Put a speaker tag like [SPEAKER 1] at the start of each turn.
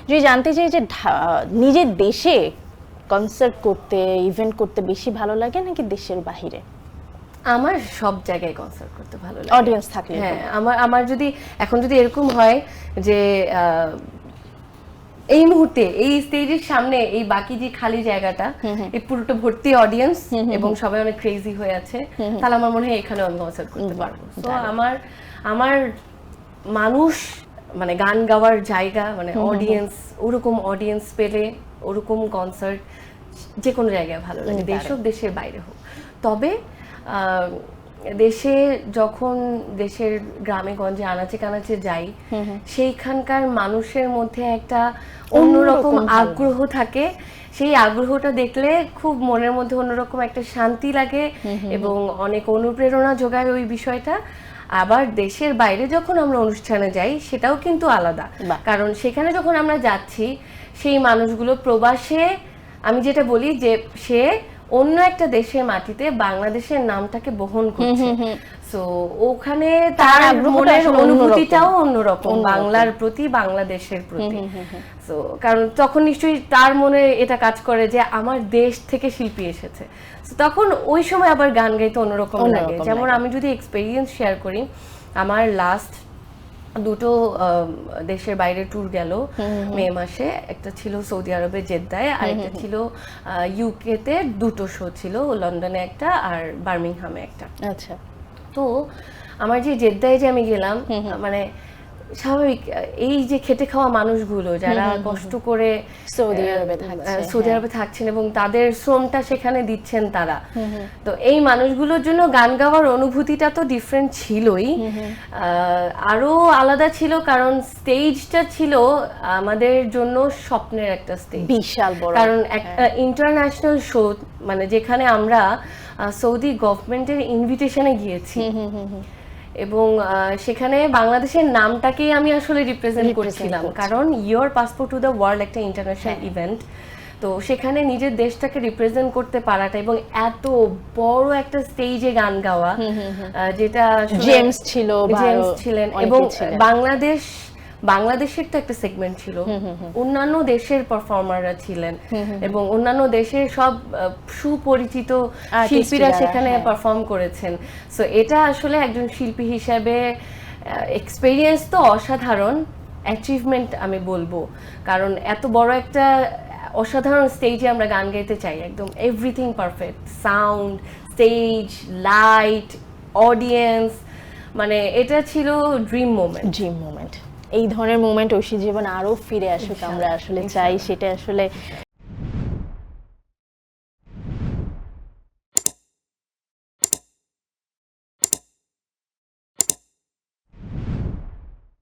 [SPEAKER 1] যদি জানতে চাই যে নিজের দেশে কনসার্ট করতে, ইভেন্ট করতে বেশি ভালো লাগে নাকি দেশের বাহিরে?
[SPEAKER 2] আমার সব জায়গায় কনসার্ট করতে ভালো লাগে,
[SPEAKER 1] অডিয়েন্স থাকলে।
[SPEAKER 2] হ্যাঁ, আমার যদি এখন যদি এরকম হয় যে এই মুহূর্তে এই স্টেজের সামনে এই বাকি যে খালি জায়গাটা, এই পুরোটা ভর্তি অডিয়েন্স এবং সবাই অনেক ক্রেজি হয়ে আছে, তাহলে আমার মনে হয় এখানে আমি কনসার্ট করতে পারবো। তো আমার মানুষ মানে গান গাওয়ার জায়গা, মানে অডিয়েন্স, ওরকম অডিয়েন্স পেলে ওরকম কনসার্ট যে কোনো জায়গায় ভালো লাগে, দেশ হোক দেশের বাইরে হোক। তবে দেশে যখন দেশের গ্রামে গঞ্জে আনাচে কানাচে যাই, সেইখানকার মানুষের মধ্যে একটা অন্যরকম আগ্রহ থাকে। সেই আগ্রহটা দেখলে খুব মনের মধ্যে অন্যরকম একটা শান্তি লাগে এবং অনেক অনুপ্রেরণা যোগায় ওই বিষয়টা। আবার দেশের বাইরে যখন আমরা অনুষ্ঠানে যাই সেটাও কিন্তু আলাদা, কারণ সেখানে যখন আমরা যাচ্ছি সেই মানুষগুলো প্রবাসে, আমি যেটা বলি যে সে অন্য একটা দেশের মাটিতে বাংলাদেশের নামটাকে বহন করছে, সো ওখানে তার মনের অনুভূতিটাও অন্যরকম বাংলার প্রতি, বাংলাদেশের প্রতি। সো কারণ তখন নিশ্চয়ই তার মনে এটা কাজ করে যে আমার দেশ থেকে শিল্পী এসেছে, তখন ওই সময় আবার গান গাইতে অন্যরকম লাগে। যেমন আমি যদি এক্সপেরিয়েন্স শেয়ার করি, আমার লাস্ট দুটো দেশের বাইরে ট্যুর গেল মে মাসে, একটা ছিল সৌদি আরবে জেদ্দায়, আর একটা ছিল ইউকেতে, দুটো শো ছিল, লন্ডনে একটা আর বার্মিংহামে একটা।
[SPEAKER 1] আচ্ছা।
[SPEAKER 2] তো আমার যে জেদ্দায় যে আমি গেলাম, মানে স্বাভাবিক এই যে খেটে খাওয়া মানুষগুলো যারা কষ্ট করে সৌদি আরবে থাকছেন এবং তাদের শ্রমটা সেখানে দিচ্ছেন তারা, তো এই মানুষগুলোর জন্য গান গাওয়ার অনুভূতিটা তো ডিফারেন্ট ছিলই, আরো আলাদা ছিল কারণ স্টেজটা ছিল আমাদের জন্য স্বপ্নের একটা স্টেজ,
[SPEAKER 1] বিশাল বড়,
[SPEAKER 2] কারণ একটা ইন্টারন্যাশনাল শো, মানে যেখানে আমরা সৌদি গভর্নমেন্টের ইনভিটেশনে গিয়েছি এবং সেখানে বাংলাদেশের নামটাকেই আমি আসলে রিপ্রেজেন্ট করছিলাম, কারণ your passport to the world একটা ইন্টারন্যাশনাল ইভেন্ট। তো সেখানে নিজের দেশটাকে রিপ্রেজেন্ট করতে পারাটা এবং এত বড় একটা স্টেজে গান গাওয়া, যেটা
[SPEAKER 1] জেমস
[SPEAKER 2] ছিলেন এবং বাংলাদেশের তো একটা সেগমেন্ট ছিল, অন্যান্য দেশের পারফর্মাররা ছিলেন এবং অন্যান্য দেশের সব সুপরিচিত শিল্পীরা সেখানে পারফর্ম করেছেন। সো এটা আসলে একজন শিল্পী হিসেবে এক্সপেরিয়েন্স তো অসাধারণ, অ্যাচিভমেন্ট আমি বলবো, কারণ এত বড় একটা অসাধারণ স্টেজে আমরা গান গাইতে চাই, একদম everything perfect, sound, stage, light, audience, মানে এটা ছিল ড্রিম মোমেন্ট।
[SPEAKER 1] এই ধরনের মোমেন্ট ঐশী জীবন আরো ফিরে আসুক, আমরা আসলে চাই সেটা আসলে